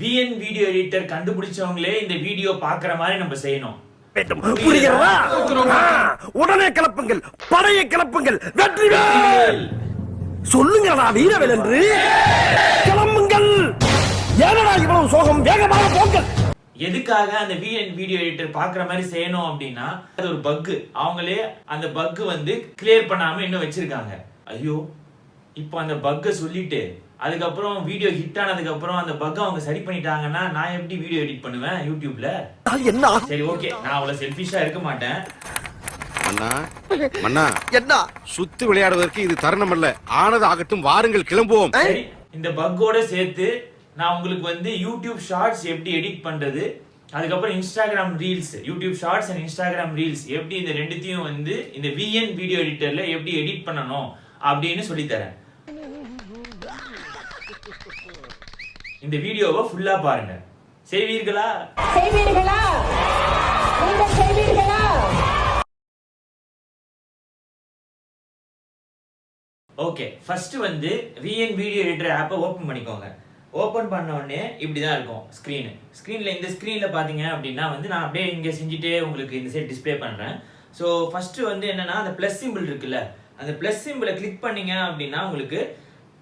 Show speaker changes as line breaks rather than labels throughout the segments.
VN video editor கண்டுபிடிச்சவங்களே இந்த video பாக்குற மாதிரி நம்ம செய்யணும்.
உடனே கிளப்புங்கள், படையை கிளப்புங்கள், வெற்றிவேல் சொல்லுங்கடா வீரவேல் என்று கிளம்புங்கள். ஏனடா இவ்வளவு சோகம், வேகமாக போங்கள்.
எதுக்காக அந்த விஎன் வீடியோ எடிட்டர் பாக்குற மாதிரி செய்யணும் அப்படின்னா, அது ஒரு பக். அவங்களே அந்த பக் வந்து கிளியர் பண்ணாம இன்னும் வச்சிருக்காங்க. ஐயோ, இப்போ அந்த பக்கை சொல்லிட்டு அதுக்கப்புறம் வீடியோ ஹிட் ஆனதுக்கு அப்புறம் அந்த பக் அவங்க சரி பண்ணிட்டாங்கன்னா நான் எப்படி வீடியோ எடிட் பண்ணுவேன் யூடியூப்ல?
என்ன
சரி, ஓகே, நான் அவ்வளவு செல்ஃபிஷா இருக்க மாட்டேன்.
மன்னா
என்ன
சுத்தி விளையாடுவதற்கு இது தருணம் அல்ல. ஆனது ஆகட்டும், வாருங்கள் கிளம்புவோம்.
சரி, இந்த பக்கோட சேர்த்து நான் உங்களுக்கு வந்து யூடியூப் ஷார்ட்ஸ் எப்படி எடிட் பண்றது, அதுக்கப்புறம் Instagram reels, YouTube shorts and Instagram reels எப்படி இந்த ரெண்டுத்தையும் வந்து இந்த விஎன் வீடியோ எடிட்டர்ல எப்படி எடிட் பண்ணணும் அப்படின்னு சொல்லி தரேன். இந்த வீடியோவை ஃபுல்லா பாருங்க. செய்வீர்களா?
செய்வீர்களா? நீங்கள் செய்வீர்களா?
ஓகே, ஃபர்ஸ்ட் வந்து விஎன் வீடியோ எடிட்டர் ஆப்பை ஓபன் பண்ணிக்கோங்க. ஓபன் பண்ண உடனே இப்படிதான் இருக்கும் ஸ்கிரீன்ல. இந்த ஸ்கிரீன்ல பாத்தீங்க அப்படின்னா வந்து நான் அப்படியே இங்க செஞ்சுட்டே உங்களுக்கு இந்த சைடு டிஸ்ப்ளே பண்றேன். ஸோ ஃபர்ஸ்ட் வந்து என்னன்னா, அந்த பிளஸ் சிம்பிள் இருக்குல்ல, அந்த பிளஸ் சிம்பிளை கிளிக் பண்ணீங்க அப்படின்னா உங்களுக்கு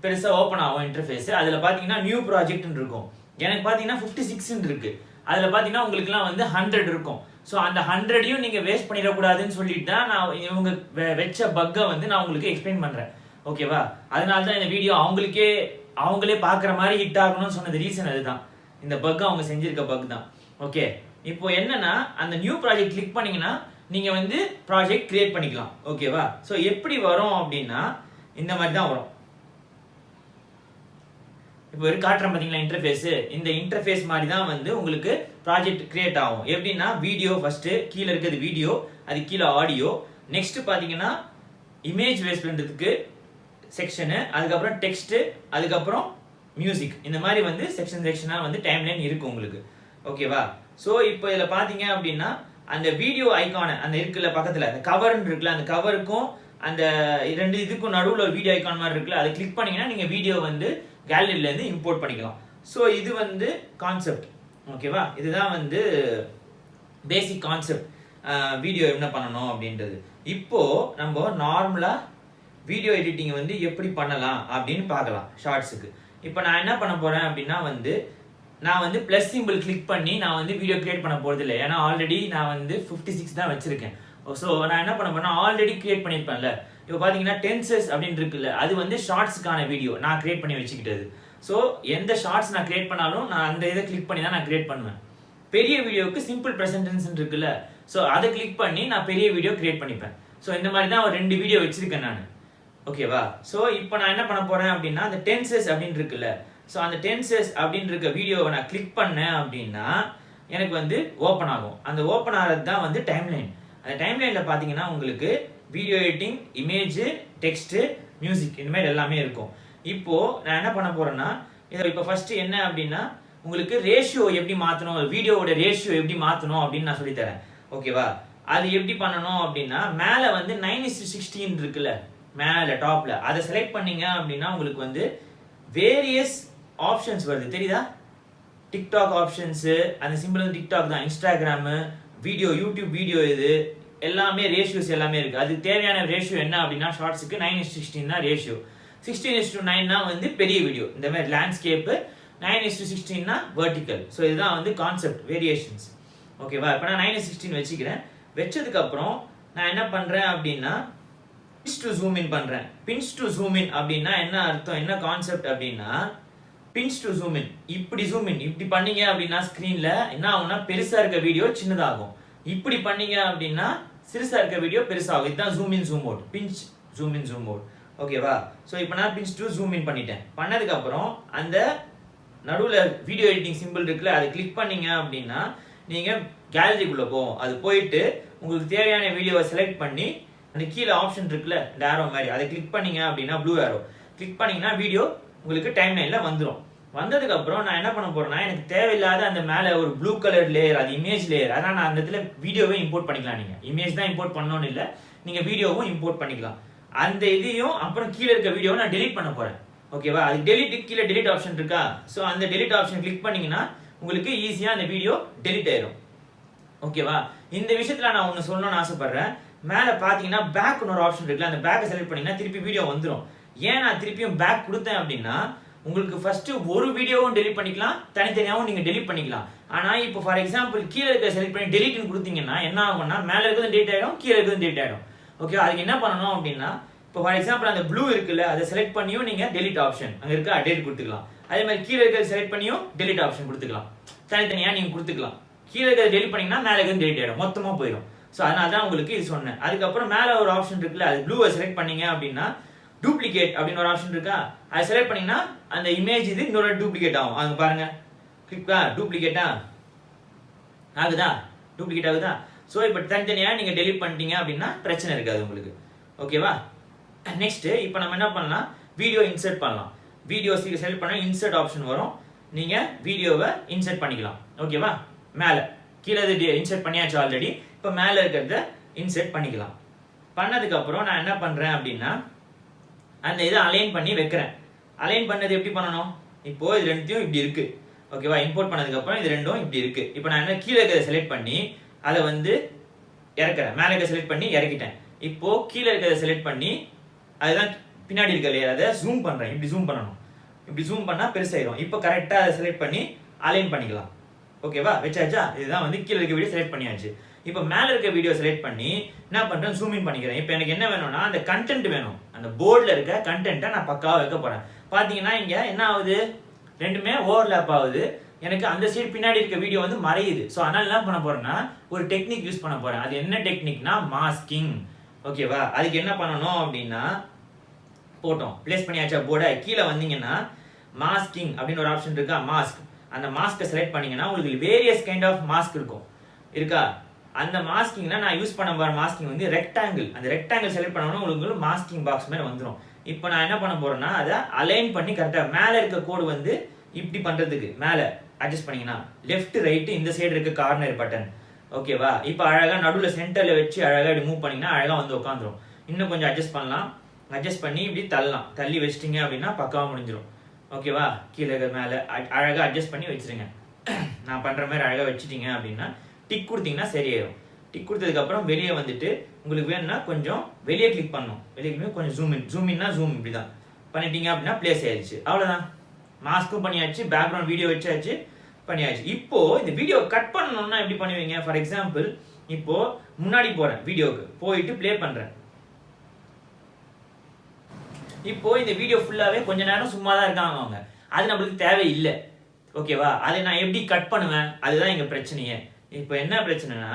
பெருசா ஓப்பன் ஆகும் இன்டர்ஃபேஸ். அதுல பாத்தீங்கன்னா நியூ ப்ராஜெக்ட் இருக்கும். எனக்கு பாத்தீங்கன்னா 56 இருக்கு. அதுல பாத்தீங்கன்னா உங்களுக்குலாம் வந்து 100 இருக்கும். ஸோ அந்த 100ஐயும் நீங்க வேஸ்ட் பண்ணிடக்கூடாதுன்னு சொல்லிட்டு தான் நான் இவங்க வச்ச பக்கை வந்து நான் உங்களுக்கு எக்ஸ்பிளைன் பண்றேன். ஓகேவா? அதனால தான் இந்த வீடியோ அவங்களே பாக்குற மாதிரி ஹிட் ஆகணும்னு சொன்னது ரீசன் அதுதான். இந்த பக் அவங்க செஞ்சிருக்க பக் தான். ஓகே, இப்போ என்னன்னா, அந்த நியூ ப்ராஜெக்ட் கிளிக் பண்ணீங்கன்னா நீங்க வந்து ப்ராஜெக்ட் கிரியேட் பண்ணிக்கலாம். ஓகேவா? ஸோ எப்படி வரும் அப்படின்னா இந்த மாதிரி தான் வரும். இப்போ ஒரு காட்டுறேன் பாத்தீங்களா இன்டர்ஃபேஸ். இந்த இன்டர்ஃபேஸ் மாதிரி தான் வந்து உங்களுக்கு ப்ராஜெக்ட் கிரியேட் ஆகும். எப்படின்னா, வீடியோ ஃபர்ஸ்ட் கீழே இருக்கிறது வீடியோ, அது கீழே ஆடியோ, நெக்ஸ்ட் பாத்தீங்கன்னா இமேஜ் வேஸ்ட் பண்றதுக்கு செக்ஷனு, அதுக்கப்புறம் டெக்ஸ்ட், அதுக்கப்புறம் மியூசிக். இந்த மாதிரி வந்து செக்ஷனா வந்து டைம்லைன் இருக்கு உங்களுக்கு. ஓகேவா? ஸோ இப்போ இதில் பார்த்தீங்க அப்படின்னா அந்த வீடியோ ஐக்கான அந்த இருக்குல்ல பக்கத்தில், அந்த கவர்னு இருக்குல்ல, அந்த கவருக்கும் அந்த ரெண்டு இதுக்கும் நடுவில் ஒரு வீடியோ ஐக்கான் மாதிரி இருக்குல்ல, அதை கிளிக் பண்ணீங்கன்னா நீங்கள் வீடியோ வந்து கேலரியிலேருந்து இம்போர்ட் பண்ணிக்கலாம். ஸோ இது வந்து கான்செப்ட். ஓகேவா? இதுதான் வந்து பேசிக் கான்செப்ட், வீடியோ என்ன பண்ணணும் அப்படின்றது. இப்போ நம்ம நார்மலா வீடியோ எடிட்டிங் வந்து எப்படி பண்ணலாம் அப்படின்னு பார்க்கலாம் ஷார்ட்ஸுக்கு. இப்போ நான் என்ன பண்ண போறேன் அப்படின்னா வந்து, நான் வந்து பிளஸ் சிம்பிள் கிளிக் பண்ணி நான் வந்து வீடியோ கிரியேட் பண்ண போறது இல்லை. ஏன்னா ஆல்ரெடி நான் வந்து 56 தான் வச்சிருக்கேன். ஸோ நான் என்ன பண்ண போறேன்னா, ஆல்ரெடி கிரியேட் பண்ணியிருப்பேன்ல. இப்போ பார்த்தீங்கன்னா டென்சஸ் அப்படின்னு இருக்குல்ல, அது வந்து ஷார்ட்ஸுக்கான வீடியோ நான் கிரியேட் பண்ணி வச்சுக்கிட்டது. ஸோ எந்த ஷார்ட்ஸ் நான் கிரியேட் பண்ணாலும் நான் அந்த இதை கிளிக் பண்ணி தான் நான் கிரியேட் பண்ணுவேன். பெரிய வீடியோவுக்கு சிம்பிள் ப்ரெசன்டென்ஸ் இருக்குல்ல, ஸோ அதை கிளிக் பண்ணி நான் பெரிய வீடியோ கிரியேட் பண்ணிப்பேன். ஸோ இந்த மாதிரி தான் ஒரு 2 வீடியோ வச்சிருக்கேன் நான். ஓகேவா? ஸோ இப்போ நான் என்ன பண்ண போறேன் அப்படின்னா, அந்த டென்சஸ் அப்படின்னு இருக்குல்ல, ஸோ அந்த டென்சஸ் அப்படின்னு இருக்க வீடியோவை நான் கிளிக் பண்ணேன் அப்படின்னா எனக்கு வந்து ஓப்பன் ஆகும். அந்த ஓப்பன் ஆகிறது தான் வந்து டைம்லைன். அந்த டைம்லைனில் பார்த்தீங்கன்னா உங்களுக்கு video editing, image, text, music, இந்த மாதிரி எல்லாமே இருக்கும். இப்போ நான் என்ன பண்ண போறேன்னா, இப்போ ஃபர்ஸ்ட் என்ன அப்படின்னா, உங்களுக்கு ரேஷியோ எப்படி மாற்றணும், வீடியோவோட ரேஷியோ எப்படி மாற்றணும் அப்படின்னு நான் சொல்லித்தரேன். ஓகேவா? அது எப்படி பண்ணணும் அப்படின்னா, மேலே வந்து 9:16 இருக்குல்ல, மேலே டாப்ல அதை செலக்ட் பண்ணீங்க அப்படின்னா உங்களுக்கு வந்து வேரியஸ் ஆப்ஷன்ஸ் வருது. தெரியுதா? டிக்டாக் ஆப்ஷன்ஸ், அந்த சிம்பிள் வந்து டிக்டாக் தான், இன்ஸ்டாகிராமு வீடியோ, யூடியூப் வீடியோ, இது எல்லாமே ரேஷியோஸ் எல்லாமே இருக்கு. அது தேவையான ரேஷியோ என்ன அப்படின்னா, ஷார்ட்ஸுக்கு 9:16 தான் ரேஷியோ. 16:9 வந்து பெரிய வீடியோ, இந்த மாதிரி லேண்ட்ஸ்கேப்பு. 9:16 வெர்டிக்கல். ஸோ இதுதான் வந்து கான்செப்ட், வேரியேஷன்ஸ். ஓகேவா? இப்போ நான் 9:16 வச்சுக்கிறேன். வச்சதுக்கு அப்புறம் நான் என்ன பண்றேன் அப்படின்னா, பின்ச் டு ஜூம் இன் பண்றேன். பின்ச் டு ஜூம் இன் அப்படின்னா என்ன அர்த்தம், என்ன கான்செப்ட் அப்படின்னா, பின்ச் டு ஜூம் இன், இப்படி ஜூம் இன் இப்படி பண்ணீங்க அப்படின்னா ஸ்கிரீன்ல என்ன ஆகும்னா, பெருசா இருக்க வீடியோ சின்னதாகும். இப்படி பண்ணீங்க அப்படின்னா சிறுசா இருக்க வீடியோ பெருசாகும். இதுதான் zoom in zoom out, pinch zoom in zoom out. ஓகேவா? ஸோ இப்போ நான் பின்ச் டு ஜூம் இன் பண்ணிட்டேன். பண்ணதுக்கு அப்புறம் அந்த நடுவில் வீடியோ எடிட்டிங் சிம்பிள் இருக்குல்ல, அதை கிளிக் பண்ணீங்க அப்படின்னா நீங்க கேலரிக்குள்ள போவோம். அது போயிட்டு உங்களுக்கு தேவையான வீடியோவை செலக்ட் பண்ணி அந்த கீழே ஆப்ஷன் இருக்குல்ல, இந்த ஆரோ மாதிரி, அதை கிளிக் பண்ணீங்க அப்படின்னா ப்ளூ ஆரோ கிளிக் பண்ணீங்கன்னா வீடியோ உங்களுக்கு டைம் லைன்ல வந்துடும். வந்ததுக்கு அப்புறம் நான் என்ன பண்ண போறேன்னா, எனக்கு தேவையில்லாத அந்த மேலே ஒரு ப்ளூ கலர் லேயர், அது இமேஜ் லேயர், அதான் நான் அந்த இடத்துல வீடியோவே இம்போர்ட் பண்ணிக்கலாம். நீங்க இமேஜ் தான் இம்போர்ட் பண்ணணும்னு இல்லை, நீங்க வீடியோவும் இம்போர்ட் பண்ணிக்கலாம். அந்த இதையும் அப்புறம் கீழே இருக்க வீடியோவை நான் டெலீட் பண்ண போறேன். ஓகேவா? அது டெலிட் கீழே டெலிட் ஆப்ஷன் இருக்கா? ஸோ அந்த டெலிட் ஆப்ஷன் கிளிக் பண்ணீங்கன்னா உங்களுக்கு ஈஸியாக அந்த வீடியோ டெலிட் ஆயிடும். ஓகேவா? இந்த விஷயத்துல நான் ஒன்று சொல்லணும்னு ஆசைப்படுறேன். மேலே பார்த்தீங்கன்னா பேக்னு ஒரு ஆப்ஷன் இருக்குல்ல, அந்த பேக்கை செலக்ட் பண்ணீங்கன்னா திருப்பி வீடியோ வந்துடும். ஏன் நான் திருப்பியும் பேக் கொடுத்தேன் அப்படின்னா உங்களுக்கு ஃபர்ஸ்ட் ஒரு வீடியோவும் டெலிட் பண்ணிக்கலாம், தனித்தனியாகவும் நீங்க டெலிட் பண்ணிக்கலாம். ஆனா இப்போ ஃபார் எக்ஸாம்பிள் கீழே இருக்க செலக்ட் பண்ணி டெலிட்னு கொடுத்தீங்கன்னா என்ன ஆகும்னா மேலே இருக்கிறது டெலிட் ஆயிடும், கீழே இருக்கிறது டெலிட் ஆயிடும். ஓகே, அதுக்கு என்ன பண்ணணும் அப்படின்னா இப்போ ஃபார் எக்ஸாம்பிள் அந்த ப்ளூ இருக்குல்ல, அதை செலக்ட் பண்ணியும் நீங்க டெலிட் ஆப்ஷன் அங்க இருக்க டெலிட் கொடுத்துக்கலாம். அதே மாதிரி கீழே இருக்கிறது செலக்ட் பண்ணியும் டெலிட் ஆப்ஷன் கொடுத்துக்கலாம். தனித்தனியா நீங்க கொடுத்துக்கலாம். கீழே இருக்கிறது டெலிட் பண்ணீங்கன்னா மேலே இருக்கிறது டெலிட் ஆயிடும், மொத்தமா போயிடும். ஸோ அதனால தான் உங்களுக்கு இது சொன்னேன். அதுக்கப்புறம் மேலே ஒரு ஆப்ஷன் இருக்குல்ல, அது ப்ளூவை செலக்ட் பண்ணீங்க அப்படின்னா டூப்ளிகேட் அப்படின்னு ஒரு ஆப்ஷன் இருக்கா, அதை செலக்ட் பண்ணீங்கன்னா அந்த இமேஜ் இது இன்னொரு டூப்ளிகேட் ஆகும். அங்க பாருங்க, கிளிக்கா டூப்ளிகேட்டா ஆகுதா, டூப்ளிகேட் ஆகுதா. ஸோ இப்போ தனித்தனியாக நீங்கள் டெலிட் பண்ணிட்டீங்க அப்படின்னா பிரச்சனை இருக்காது உங்களுக்கு. ஓகேவா? நெக்ஸ்ட் இப்போ நம்ம என்ன பண்ணலாம், வீடியோ இன்சர்ட் பண்ணலாம். வீடியோ செலக்ட் பண்ண இன்சர்ட் ஆப்ஷன் வரும், நீங்க வீடியோவை இன்சர்ட் பண்ணிக்கலாம். ஓகேவா? மேலே கீழே இன்சர்ட் பண்ணியாச்சு ஆல்ரெடி, இப்போ மேலே இருக்கிறத இன்சர்ட் பண்ணிக்கலாம். பண்ணதுக்கு அப்புறம் நான் என்ன பண்றேன் அப்படின்னா அந்த இதை அலைன் பண்ணி வைக்கிறேன். அலைன் பண்ணது எப்படி பண்ணணும், இப்போ இது ரெண்டுத்தையும் இப்படி இருக்கு. ஓகேவா? இம்போர்ட் பண்ணதுக்கு அப்புறம் இது ரெண்டும் இப்படி இருக்கு. இப்போ நான் என்ன கீழே இருக்கிறத செலக்ட் பண்ணி அதை வந்து இறக்குறேன், மேலே இருக்கிறத செலக்ட் பண்ணி இறக்கிட்டேன். இப்போ கீழே இருக்கிறத செலக்ட் பண்ணி அதுதான் பின்னாடி இருக்க லேயர், அதை ஜூம் பண்றேன். இப்படி ஜூம் பண்ணணும், இப்படி ஜூம் பண்ணா பெருசாயிரும். இப்போ கரெக்டா அதை செலக்ட் பண்ணி அலைன் பண்ணிக்கலாம். ஓகேவா? வச்சாச்சா? இதுதான் வந்து கீழே இருக்க வீடியோ செலக்ட் பண்ணியாச்சு. இப்போ மேல இருக்க வீடியோ செலக்ட் பண்ணி என்ன பண்றேன், ஜூம் இன் பண்ணிக்கிறேன். இப்போ எனக்கு என்ன வேணும்னா அந்த கண்டென்ட் வேணும், அந்த போர்டில் இருக்க கண்டென்ட்டை நான் பக்காவா வைக்க போறேன். பாத்தீங்கன்னா இங்க என்ன ஆகுது, ரெண்டுமே ஓவர்லேப் ஆகுது. எனக்கு அந்த சைடு பின்னாடி இருக்க வீடியோ வந்து மறையுது. ஸோ அதனால என்ன பண்ண போறேன்னா ஒரு டெக்னிக் யூஸ் பண்ண போறேன். அது என்ன டெக்னிக்னா மாஸ்கிங். ஓகேவா? அதுக்கு என்ன பண்ணணும் அப்படின்னா போட்டோம் பிளேஸ் பண்ணியாச்சா போர்டை, கீழே வந்தீங்கன்னா மாஸ்கிங் அப்படின்னு ஒரு ஆப்ஷன் இருக்கா, மாஸ்க். அந்த மாஸ்கை செலக்ட் பண்ணீங்கன்னா உங்களுக்கு வேரியஸ் கைண்ட் ஆஃப் மாஸ்க் இருக்கும் இருக்கா. அந்த மாஸ்கிங்னா நான் யூஸ் பண்ண போற மாஸ்கிங் வந்து ரெக்டாங்கிள். அந்த ரெக்டாங்கிள் செலக்ட் பண்ணோம்னா உங்களுக்கு மாஸ்கிங் பாக்ஸ் மாதிரி வந்துடும். இப்போ நான் என்ன பண்ண போறேன்னா அதை அலைன் பண்ணி கரெக்டா மேலே இருக்க கோடு வந்து இப்படி பண்றதுக்கு மேலே அட்ஜஸ்ட் பண்ணீங்கன்னா லெஃப்ட் ரைட் இந்த சைடு இருக்க கார்னர் பட்டன். ஓகேவா? இப்போ அழகா நடுவில் சென்டர்ல வச்சு அழகா இப்படி மூவ் பண்ணீங்கன்னா அழகா வந்து உட்காந்துரும். இன்னும் கொஞ்சம் அட்ஜஸ்ட் பண்ணலாம், அட்ஜஸ்ட் பண்ணி இப்படி தள்ளலாம். தள்ளி வச்சிட்டீங்க அப்படின்னா பக்காவா முடிஞ்சிடும். ஓகேவா? கீழே மேலே அழகா அட்ஜஸ்ட் பண்ணி வச்சிருங்க. நான் பண்ற மாதிரி அழகா வச்சுட்டீங்க அப்படின்னா டிக் கொடுத்தீங்கன்னா சரியாயிடும். டிக் கொடுத்ததுக்கு அப்புறம் வெளியே வந்துட்டு உங்களுக்கு வேணும்னா கொஞ்சம் வெளியே கிளிக் பண்ணணும். வெளியே கிளிக் கொஞ்சம் ஜூம் இன்னா ஜூம் இப்படிதான் பண்ணிட்டீங்க அப்படின்னா பிளேஸ் ஆயிடுச்சு. அவ்வளவுதான், மாஸ்க்கும் பண்ணியாச்சு, பேக்ரவுண்ட் வீடியோ வச்சாச்சு, பண்ணியாச்சு. இப்போ இந்த வீடியோ கட் பண்ணணும்னா எப்படி பண்ணுவீங்க? ஃபார் எக்ஸாம்பிள் இப்போ முன்னாடி போறேன், வீடியோக்கு போயிட்டு பிளே பண்றேன். இப்போ இந்த வீடியோ ஃபுல்லாவே கொஞ்ச நேரம் சும்மா தான் இருக்காங்க அவங்க, அது நம்மளுக்கு தேவையில்லை. ஓகேவா? அதை நான் எப்படி கட் பண்ணுவேன், அதுதான் எங்க பிரச்சனையே. இப்போ என்ன பிரச்சனைனா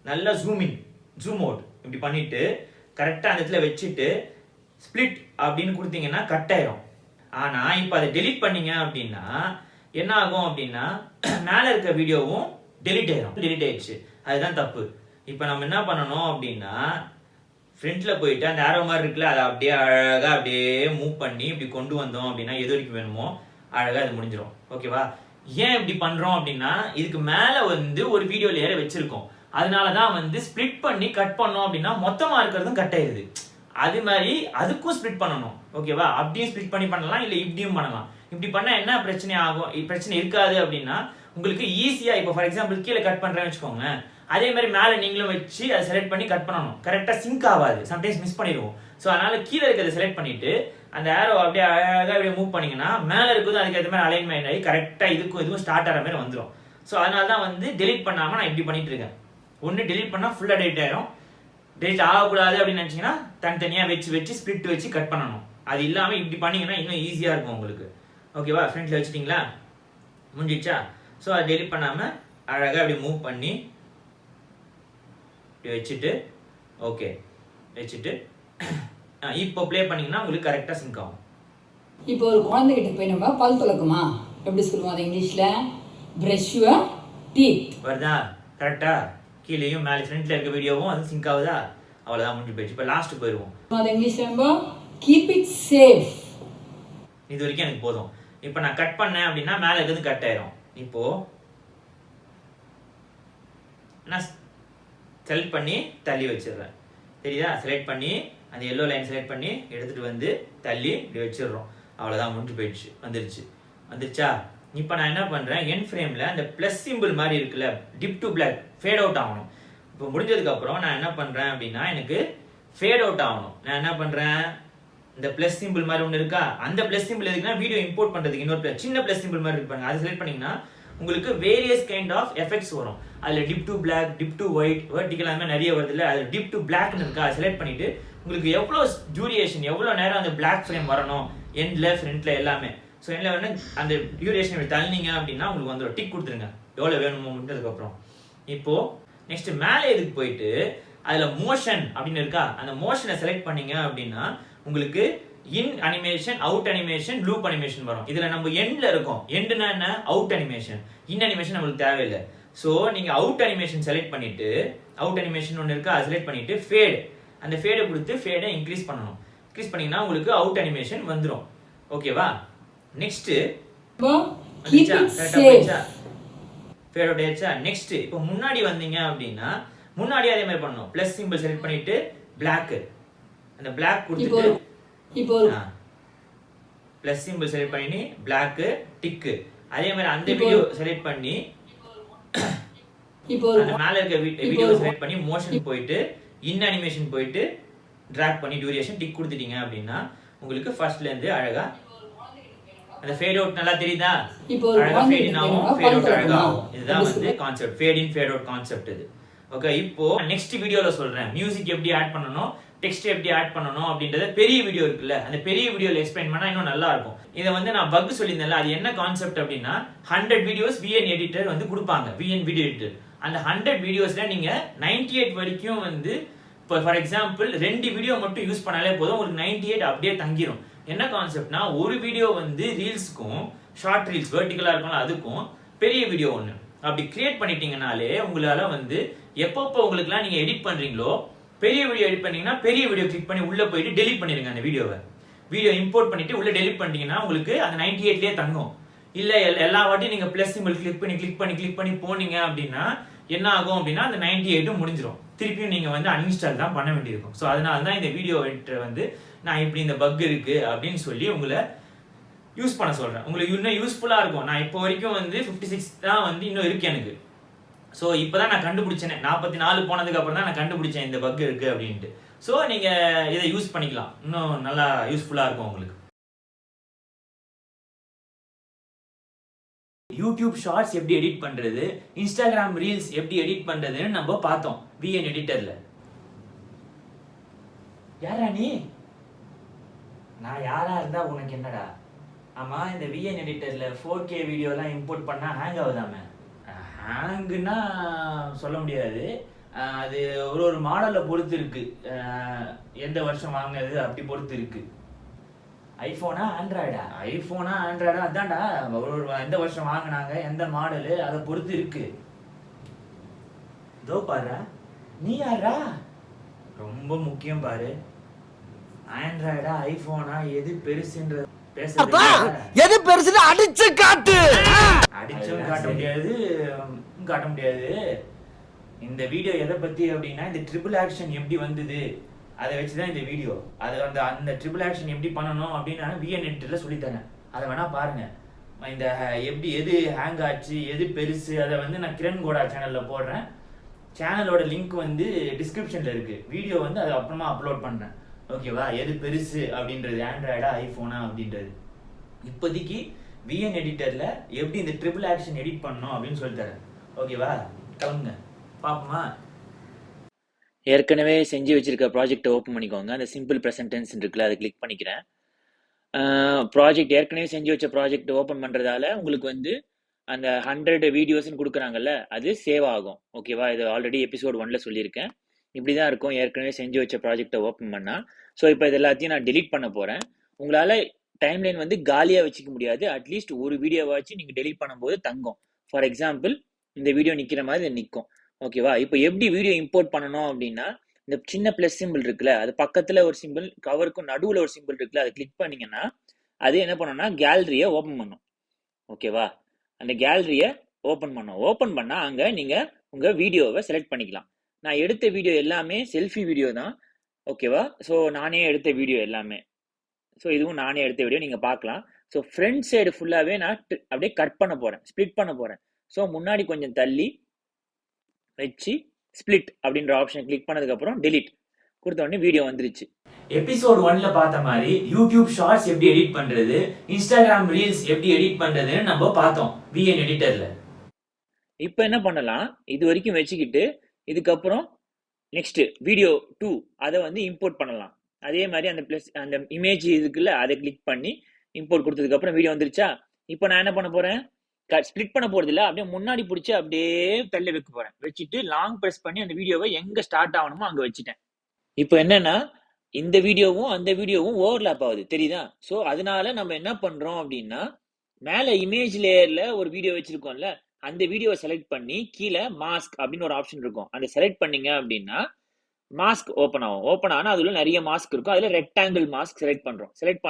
நல்லா ஜூம் இன் ஜூம் அவுட் இப்படி பண்ணிட்டு கரெக்டா அந்த இடத்துல வச்சுட்டு ஸ்பிளிட் அப்படின்னு கொடுத்தீங்கன்னா கட் ஆயிரும். ஆனா இப்போ அதை டெலிட் பண்ணீங்க அப்படின்னா என்ன ஆகும் அப்படின்னா மேல இருக்க வீடியோவும் டெலிட் ஆயிரும். டெலிட் ஆயிடுச்சு, அதுதான் தப்பு. இப்போ நம்ம என்ன பண்ணணும் அப்படின்னா ஃப்ரண்ட்ல போயிட்டு அந்த ஆரோ மாதிரி இருக்குல்ல, அதை அப்படியே அழகா அப்படியே மூவ் பண்ணி இப்படி கொண்டு வந்தோம் அப்படின்னா எது வரைக்கும் வேணுமோ அழகா அது முடிஞ்சிடும். ஓகேவா? ஏன் இப்படி பண்றோம் அப்படின்னா இதுக்கு மேல வந்து ஒரு வீடியோ லேயரை வச்சிருக்கோம், அதனாலதான் வந்து ஸ்பிளிட் பண்ணி கட் பண்ணோம் அப்படின்னா மொத்தமா இருக்கிறதும் கட் ஆயிருது. அது மாதிரி அதுக்கும் ஸ்பிளிட் பண்ணணும். ஓகேவா? அப்படியும் ஸ்பிளிட் பண்ணி பண்ணலாம், இல்ல இப்படியும் பண்ணலாம். இப்படி பண்ணா என்ன பிரச்சனை ஆகும், பிரச்சனை இருக்காது அப்படின்னா உங்களுக்கு ஈஸியா. இப்போ ஃபார் எக்ஸாம்பிள் கீழே கட் பண்றேன்னு வச்சுக்கோங்க, அதே மாதிரி மேல நீங்களும் வச்சு அதை செலக்ட் பண்ணி கட் பண்ணணும். கரெக்டா சிங்க் ஆகாது, சம்டைம்ஸ் மிஸ் பண்ணிடுவோம். ஸோ அதனால கீழே இருக்கிறத செலக்ட் பண்ணிட்டு அந்த ஏரோ அப்படியே அழகா அப்படியே மூவ் பண்ணீங்கன்னா மேல இருக்குது அதுக்கு ஏற்ற மாதிரி அலைன்மெண்ட் ஆகி கரெக்டா இதுவும் ஸ்டார்ட் ஆகிற மாதிரி வந்துடும். ஸோ அதனால தான் வந்து டெலிட் பண்ணாம நான் இப்படி பண்ணிட்டு இருக்கேன். ஒன்னு டெலிட் பண்ணா ஃபுல்லா டெலிட் ஆயிரும். டெலிட் ஆகக்கூடாது அப்படின்னு நினைச்சீங்கன்னா தனித்தனியா வச்சு ஸ்பிளிட் வச்சு கட் பண்ணணும். அது இல்லாம இப்படி பண்ணீங்கன்னா இன்னும் ஈஸியா இருக்கும் உங்களுக்கு. ஓகேவா? ஃப்ரண்ட்ல வச்சுட்டீங்களா, முடிஞ்சிச்சா? ஸோ அதை டெலிட் பண்ணாம அழகா அப்படி மூவ் பண்ணி வச்சுட்டு ஓகே வச்சுட்டு இப்போ ப்ளே பண்ணீங்கன்னா உங்களுக்கு கரெக்டா சிங்க் ஆகும்.
இப்போ ஒரு குழந்தைகிட்ட போய் நம்ம பல் துலக்குமா எப்படி சொல்லுவோம் அது இங்கிலீஷ்ல, பிரஷ் யுவர் டீத்
வருதா கரெக்டா? கீழேயும் மேலே ஃப்ரண்ட்ல இருக்க வீடியோவும் அது சிங்க் ஆகுதா? அவ்வளவுதான், முடிஞ்சு போயிடுச்சு. இப்போ லாஸ்ட் போயிடுவோம்.
அது இங்கிலீஷ்ல நம்ம கீப் இட் சேஃப்.
இது வரைக்கும் எனக்கு போதும். இப்போ நான் கட் பண்ணேன் அப்படின்னா மேலே இருக்கிறது கட் ஆயிரும். இப்போ நான் செலக்ட் பண்ணி தள்ளி வச்சிடுறேன். சரியா? செலக்ட் பண்ணி அந்த எல்லோ லைன் செலக்ட் பண்ணி எடுத்துட்டு வந்து தள்ளி இப்படி வச்சிடுறோம். அவ்வளோதான் முடிஞ்சு போயிடுச்சு, வந்துருச்சா? இப்போ நான் என்ன பண்ணுறேன், என் ஃப்ரேமில் அந்த ப்ளஸ் சிம்பிள் மாதிரி இருக்குல்ல, dip to black fade out ஆகணும். இப்போ முடிஞ்சதுக்கப்புறம் நான் என்ன பண்ணுறேன் அப்படின்னா, எனக்கு ஃபேட் அவுட் ஆகணும். நான் என்ன பண்ணுறேன், இந்த ப்ளஸ் சிம்பிள் மாதிரி ஒன்று இருக்கா, அந்த ப்ளஸ் சிம்பிள் எதுக்குன்னா வீடியோ இம்போர்ட் பண்ணுறதுக்கு இன்னொரு சின்ன ப்ளஸ் சிம்பிள் மாதிரி இருப்பாங்க, அது செலக்ட் பண்ணிங்கன்னா உங்களுக்கு வேரியஸ் கைண்ட் ஆஃப் எஃபெக்ட்ஸ் வரும். அதில் dip to black, dip to white, vertical அந்த மாதிரி நிறைய வருது இல்லை, அதில் டிப் டு பிளாக்னு இருக்கா, அதை செலக்ட் பண்ணிவிட்டு உங்களுக்கு எவ்வளோ டியூரேஷன், எவ்வளோ நேரம் அந்த பிளாக் ஃப்ரேம் வரணும், எண்டில் ஃப்ரண்ட்டில் எல்லாமே. ஸோ என்ன வந்து அந்த டியூரேஷன் தள்ளினீங்க அப்படின்னா உங்களுக்கு வந்துடும், டிக் கொடுத்துருங்க எவ்வளோ வேணுமோ முடிஞ்சதுக்கப்புறம். இப்போது நெக்ஸ்ட் மேலே இதுக்கு போயிட்டு அதில் மோஷன் அப்படின்னு இருக்கா, அந்த மோஷனை செலக்ட் பண்ணீங்க அப்படின்னா உங்களுக்கு இன் animation, out animation, loop animation வரும். இதில் நம்ம எண்டில் இருக்கும், எண்டுனா என்ன, அவுட் அனிமேஷன். இன் அனிமேஷன் நம்மளுக்கு தேவையில்லை. ஸோ நீங்கள் அவுட் அனிமேஷன் செலக்ட் பண்ணிவிட்டு, அவுட் அனிமேஷன் ஒன்று இருக்கா, அதை செலக்ட் பண்ணிவிட்டு ஃபேடு, அந்த ஃபேடை கொடுத்து ஃபேடை இன்க்ரீஸ் பண்ணணும். இன்க்ரீஸ் பண்ணிங்கன்னா உங்களுக்கு அவுட் அனிமேஷன் வந்துடும். ஓகேவா? நெக்ஸ்ட் ஃபேட் அவுட் ஆயிடுச்சா? நெக்ஸ்ட் இப்போ முன்னாடி வந்தீங்க அப்படின்னா முன்னாடி அதே மாதிரி பண்ணணும். ப்ளஸ் சிம்பிள் செலக்ட் பண்ணிட்டு பிளாக், அந்த பிளாக் கொடுத்துட்டு
இப்போ
ப்ளஸ் சிம்பிள் செலக்ட் பண்ணி பிளாக் டிக், அதே மாதிரி அந்த வீடியோ செலக்ட் பண்ணி
இப்போ
அந்த மேல இருக்க வீடியோ செலக்ட் பண்ணி மோஷன் போயிட்டு இன் அனிமேஷன் போயிட்டு டிராக் பண்ணி டியூரேஷன் டிக் கொடுத்துட்டீங்க அப்படின்னா உங்களுக்கு ஃபர்ஸ்ட்ல இருந்து அழகா அந்த ஃபேட் அவுட் நல்லா தெரியுதா, அழகா ஃபேட் இன் ஆகும், ஃபேட் அவுட் அழகா ஆகும். இதுதான் வந்து கான்செப்ட், ஃபேட் இன் ஃபேட் அவுட் கான்செப்ட் இது. ஓகே, இப்போ நெக்ஸ்ட் வீடியோல சொல்றேன் மியூசிக் எப்படி ஆட் பண்ணணும், டெக்ஸ்ட் எப்படி ஆட் பண்ணணும் அப்படின்றத பெரிய வீடியோ இருக்குல்ல, அந்த பெரிய வீடியோல எக்ஸ்பிளைன் பண்ணா இன்னும் நல்லா இருக்கும். இதை வந்து நான் பக் சொல்லியிருந்தேன்ல, அது என்ன கான்செப்ட் அப்படின்னா 100 வீடியோஸ் VN எடிட்டர் வந்து கொடுப்பாங்க, VN வீடியோ எடிட்டர். அந்த 100 வீடியோஸ்ல நீங்க 98 வரைக்கும் வந்து இப்போ ஃபார் எக்ஸாம்பிள் 2 வீடியோ மட்டும் யூஸ் பண்ணாலே போதும், உங்களுக்கு 98 அப்படியே தங்கிரும். என்ன கான்செப்ட்னா ஒரு வீடியோ வந்து ரீல்ஸ்க்கும், ஷார்ட் ரீல்ஸ் வெர்டிகலா இருக்கும்ல அதுக்கும், பெரிய வீடியோ ஒன்று அப்படி கிரியேட் பண்ணிட்டீங்கனாலே உங்களால வந்து எப்பப்போ உங்களுக்குலாம் நீங்க எடிட் பண்றீங்களோ, பெரிய வீடியோ எடிட் பண்ணீங்கன்னா பெரிய வீடியோ கிளிக் பண்ணி உள்ள போயிட்டு டெலிட் பண்ணிருங்க. அந்த வீடியோ இம்போர்ட் பண்ணிட்டு உள்ள டெலிட் பண்ணிட்டீங்கன்னா உங்களுக்கு அந்த 98லயே தங்கும். இல்ல எல்லா வாட்டியும் நீங்க பிளஸ் சிம்பிள் கிளிக் பண்ணி போனீங்க அப்படின்னா என்ன ஆகும் அப்படின்னா அந்த 98 முடிஞ்சிடும். திருப்பியும் நீங்க வந்து அன்இன்ஸ்டால் தான் பண்ண வேண்டியிருக்கும். ஸோ அதனால தான் இந்த வீடியோ எடிட்டர் வந்து நான் இப்படி இந்த பக் இருக்கு அப்படின்னு சொல்லி உங்களை யூஸ் பண்ண சொல்றேன். உங்களுக்கு இன்னும் யூஸ்ஃபுல்லா இருக்கும். நான் இப்போ வரைக்கும் வந்து 56 தான் வந்து இன்னும் இருக்கு எனக்கு. ஸோ இப்போதான் நான் கண்டுபிடிச்சேன், 44 போனதுக்கு அப்புறம் தான் நான் கண்டுபிடிச்சேன் இந்த பக் இருக்கு அப்படின்ட்டு. ஸோ நீங்க இதை யூஸ் பண்ணிக்கலாம், இன்னும் நல்லா யூஸ்ஃபுல்லா இருக்கும் உங்களுக்கு. யூடியூப் ஷார்ட்ஸ் எப்படி எடிட் பண்றது, இன்ஸ்டாகிராம் ரீல்ஸ் எப்படி எடிட் பண்றதுன்னு நம்ம பார்த்தோம் VN எடிட்டர்ல. யாரா நீ? நான் யாரா இருந்தா உனக்கு என்னடா? ஆமா, இந்த VN எடிட்டர்ல 4K வீடியோலாம் இம்போர்ட் பண்ணா ஹேங் ஆகுதாமே? ஹேங்குன்னா சொல்ல முடியாது, அது ஒரு மாடலை பொறுத்து இருக்கு, எந்த வருஷம் வாங்கினது அப்படி பொறுத்து இருக்கு. ஐஃபோனா ஆண்ட்ராய்டா? ஐஃபோனா ஆண்ட்ராய்டா அதான்டா, எந்த வருஷம் வாங்கினாங்க, எந்த மாடலு, அதை பொறுத்து இருக்கு. இதோ பாரு, நீ யாரா? ரொம்ப முக்கியம் பாரு, ஆண்ட்ராய்டா ஐஃபோனா எது பெருசுன்ற பேசுறது.
எது பெருசுன்னு அடிச்சு காட்டு.
அடிச்சும் காட்ட முடியாது. இந்த வீடியோ எதை பத்தி அப்படின்னா, இந்த ட்ரிபிள் ஆக்ஷன் எப்படி வந்தது அதை வச்சுதான் இந்த வீடியோ. அது அந்த ட்ரிபிள் ஆக்ஷன் எப்படி பண்ணணும் அப்படின்னு VN எடிட்டர்ல சொல்லித்தரேன், அதை வேணா பாருங்க. இந்த எப்படி எது ஹேங் ஆச்சு, எது பெருசு, அதை வந்து நான் கிரண் கோடா சேனல்ல போடுறேன். சேனலோட லிங்க் வந்து டிஸ்கிரிப்ஷன்ல இருக்கு. வீடியோ வந்து அது அப்புறமா அப்லோட் பண்றேன். ஓகேவா? எது பெருசு அப்படின்றது, ஆண்ட்ராய்டா ஐஃபோனா அப்படின்றது. இப்போதைக்கு VN எடிட்டர்ல எப்படி இந்த ட்ரிபிள் ஆக்ஷன் எடிட் பண்ணணும் அப்படின்னு சொல்லித்தரேன். ஓகேவா? கிளம்புங்க, பாப்போமா? ஏற்கனவே செஞ்சு வச்சிருக்க ப்ராஜெக்டை ஓப்பன் பண்ணிக்கோங்க. அந்த சிம்பிள் ப்ரெசன்ட் டென்ஸ் இருக்குல்ல, அதை கிளிக் பண்ணிக்கிறேன். ப்ராஜெக்ட் ஏற்கனவே செஞ்சு வச்ச ப்ராஜெக்ட் ஓப்பன் பண்ணுறதால உங்களுக்கு வந்து அந்த 100 வீடியோஸ்ன்னு கொடுக்குறாங்கல்ல, அது சேவ் ஆகும். ஓகேவா? இது ஆல்ரெடி எபிசோட் 1ல சொல்லியிருக்கேன். இப்படி தான் இருக்கும் ஏற்கனவே செஞ்சு வச்ச ப்ராஜெக்டை ஓப்பன் பண்ணால். ஸோ இப்போ இது எல்லாத்தையும் நான் டெலிட் பண்ண போகிறேன். உங்களால் டைம்லைன் வந்து காலியாக வச்சுக்க முடியாது, அட்லீஸ்ட் ஒரு வீடியோவாச்சு நீங்கள் டெலிட் பண்ணும்போது தங்கும். ஃபார் எக்ஸாம்பிள் இந்த வீடியோ நிற்கிற மாதிரி நிற்கும். ஓகேவா? இப்போ எப்படி வீடியோ இம்போர்ட் பண்ணணும் அப்படின்னா, இந்த சின்ன ப்ளஸ் சிம்பிள் இருக்குல்ல, அது பக்கத்தில் ஒரு சிம்பிள், கவருக்கும் நடுவில் ஒரு சிம்பிள் இருக்குல்ல, அதை கிளிக் பண்ணிங்கன்னா அது என்ன பண்ணணும்னா கேலரியை ஓப்பன் பண்ணும். ஓகேவா? அந்த கேலரியை ஓப்பன் பண்ணும். ஓப்பன் பண்ணால் அங்கே நீங்கள் உங்கள் வீடியோவை செலக்ட் பண்ணிக்கலாம். நான் எடுத்த வீடியோ எல்லாமே செல்ஃபி வீடியோ தான். ஓகேவா? ஸோ நானே எடுத்த வீடியோ எல்லாமே ஸோ இதுவும் நானே எடுத்த வீடியோ நீங்கள் பார்க்கலாம். ஸோ ஃப்ரண்ட் சைடு ஃபுல்லாகவே நான் அப்படியே கட் பண்ண போகிறேன், ஸ்ப்ளிட் பண்ண போகிறேன். ஸோ முன்னாடி கொஞ்சம் தள்ளி வச்சு ஸ்ப்ளிட் அப்படின்ற ஆப்ஷன் கிளிக் பண்ணதுக்கப்புறம் delete கொடுத்த உடனே வீடியோ வந்துருச்சு. எபிசோட் 1ல பார்த்த மாதிரி யூடியூப் ஷார்ட்ஸ் எப்படி எடிட் பண்றது, இன்ஸ்டாகிராம் ரீல்ஸ் எப்படி எடிட் பண்றதுன்னு நம்ம பார்த்தோம் VN எடிட்டர்ல. இப்போ என்ன பண்ணலாம், இது வரைக்கும் வச்சுக்கிட்டு இதுக்கப்புறம் நெக்ஸ்ட் வீடியோ 2 அதை வந்து இம்போர்ட் பண்ணலாம். அதே மாதிரி அந்த பிளஸ் அந்த இமேஜ் இருக்குல்ல, அதை கிளிக் பண்ணி இம்போர்ட் கொடுத்ததுக்கு அப்புறம் வீடியோ வந்துருச்சா. இப்போ நான் என்ன பண்ண போறேன், ஸ்ப்ளிட் பண்ண போறது இல்ல, அப்படியே முன்னாடி பிடிச்சி அப்படியே தள்ளி வைக்க போறேன். வச்சுட்டு லாங் பிரஸ் பண்ணி அந்த வீடியோவை எங்க ஸ்டார்ட் ஆகணுமோ அங்க வச்சுட்டேன். இப்போ என்னன்னா இந்த வீடியோவும் அந்த வீடியோவும் ஓவர்லாப் ஆகுது, தெரியுதா? ஸோ அதனால நம்ம என்ன பண்றோம் அப்படின்னா, மேல இமேஜ் லேயர்ல ஒரு வீடியோ வச்சிருக்கோம்ல, அந்த வீடியோவை செலக்ட் பண்ணி கீழே மாஸ்க் அப்படின்னு ஒரு ஆப்ஷன் இருக்கும், அந்த செலக்ட் பண்ணீங்க அப்படின்னா மாஸ்க் ஓப்பன் ஆகும். ஓப்பன் ஆனால் அதுல நிறைய மாஸ்க் இருக்கும். அதுல ரெக்டாங்கிள் மாஸ்க் செலக்ட் பண்றோம். செலக்ட்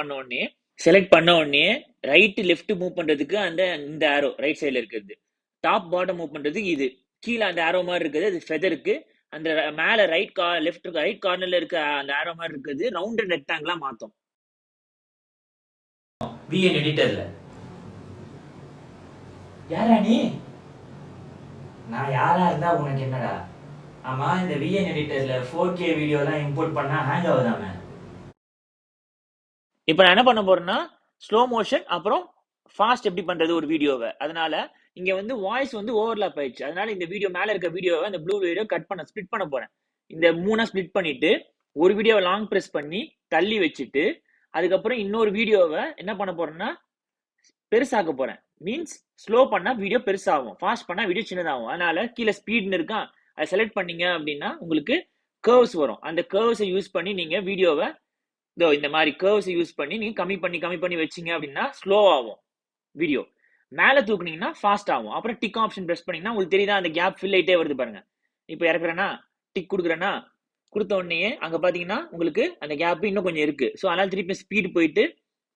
பண்ண உடனே ரைட் லெஃப்ட் மூவ் பண்றதுக்கு அந்த இந்த ஆரோ ரைட் சைடுல இருக்கிறது, டாப் பாட்டம் மூவ் பண்றதுக்கு இது, கீழே அந்த ஆரோ மாதிரி இருக்குது அது ஃபெதருக்கு, அந்த மேல ரைட் கார்னர்ல இருக்க அந்த ஆரோ மாதிரி இருக்குது ரவுண்டட் ரெக்டாங்கிளா மாத்தோம் VN எடிட்டர்ல. யாரா நீ? நான் யாரா இருந்தா உனக்கு என்னடா? ஆமா, இந்த VN எடிட்டர்ல 4K வீடியோலாம் இம்போர்ட் பண்ணா ஹேங் ஆகுதாமே. இப்போ நான் என்ன பண்ண போறேன்னா ஸ்லோ மோஷன் அப்புறம் ஃபாஸ்ட் எப்படி பண்றது ஒரு வீடியோவை. அதனால இங்க வந்து வாய்ஸ் வந்து ஓவர்லாப் ஆயிடுச்சு. அதனால இந்த வீடியோ மேல இருக்க வீடியோவை அந்த ப்ளூ வீடியோ ஸ்ப்ளிட் பண்ண போறேன். இந்த 3 ஸ்ப்ளிட் பண்ணிட்டு ஒரு வீடியோவை லாங் பிரஸ் பண்ணி தள்ளி வச்சுட்டு அதுக்கப்புறம் இன்னொரு வீடியோவை என்ன பண்ண போறேன்னா பெருசாக்க போறேன். மீன்ஸ் ஸ்லோ பண்ணா வீடியோ பெருசாகும், ஃபாஸ்ட் பண்ணா வீடியோ சின்னதாகும். அதனால கீழே ஸ்பீட்னு இருக்கா, அதை செலக்ட் பண்ணீங்க அப்படின்னா உங்களுக்கு கர்வ்ஸ் வரும். அந்த கர்வ்ஸை யூஸ் பண்ணி நீங்க வீடியோவை இந்த மாதிரி கர்வ்ஸை யூஸ் பண்ணி நீங்க கம்மி பண்ணி வச்சீங்க அப்படின்னா ஸ்லோ ஆகும் வீடியோ. மேல தூக்குனீங்கன்னா ஃபாஸ்ட் ஆகும். அப்புறம் டிக் ஆப்ஷன் பிரஸ் பண்ணீங்கன்னா உங்களுக்கு தெரியுதா அந்த கேப் ஃபில் ஆயிட்டே வருது பாருங்க. இப்போ இறக்குறேன்னா டிக் கொடுக்குறேன்னா கொடுத்த உடனே அங்க பாத்தீங்கன்னா உங்களுக்கு அந்த கேப் இன்னும் கொஞ்சம் இருக்கு. ஸோ அதனால திருப்பி ஸ்பீடு போயிட்டு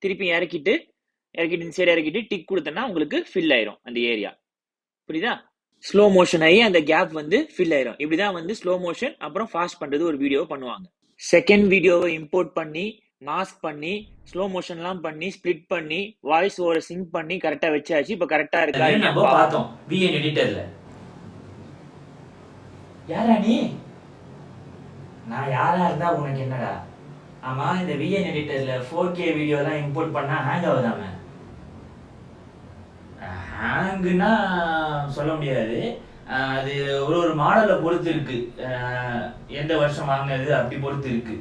திருப்பி இறக்கிட்டு இந்த சைடு இறக்கிட்டு டிக் கொடுத்தேன்னா உங்களுக்கு ஃபில் ஆயிரும் அந்த ஏரியா. புரியுதா? ஸ்லோ மோஷன் ஆகி அந்த கேப் வந்து ஃபில் ஆயிரும். இப்படிதான் வந்து ஸ்லோ மோஷன் அப்புறம் ஃபாஸ்ட் பண்றது ஒரு வீடியோ பண்ணுவாங்க. செகண்ட் வீடியோவை இம்போர்ட் பண்ணி மாஸ்க் பண்ணி ஸ்லோ மோஷன்லாம் பண்ணி ஸ்ப்ளிட் பண்ணி வாய்ஸ் ஓவர் சிங்க் பண்ணி கரெக்டா வச்சாச்சு. இப்போ கரெக்டா இருக்கா நம்ம பார்த்தோம் VN எடிட்டர்ல. யாரா நீ? நான் யாரா இருந்தா உனக்கு என்னடா? ஆமா, இந்த VN எடிட்டர்ல 4K வீடியோலாம் இம்போர்ட் பண்ணா ஹேங் ஆகுதாமே. ஹேங்குன்னா சொல்ல முடியாது, அது ஒரு மாடலை பொறுத்து இருக்கு, எந்த வருஷம் வாங்கினது அப்படி பொறுத்து இருக்கு.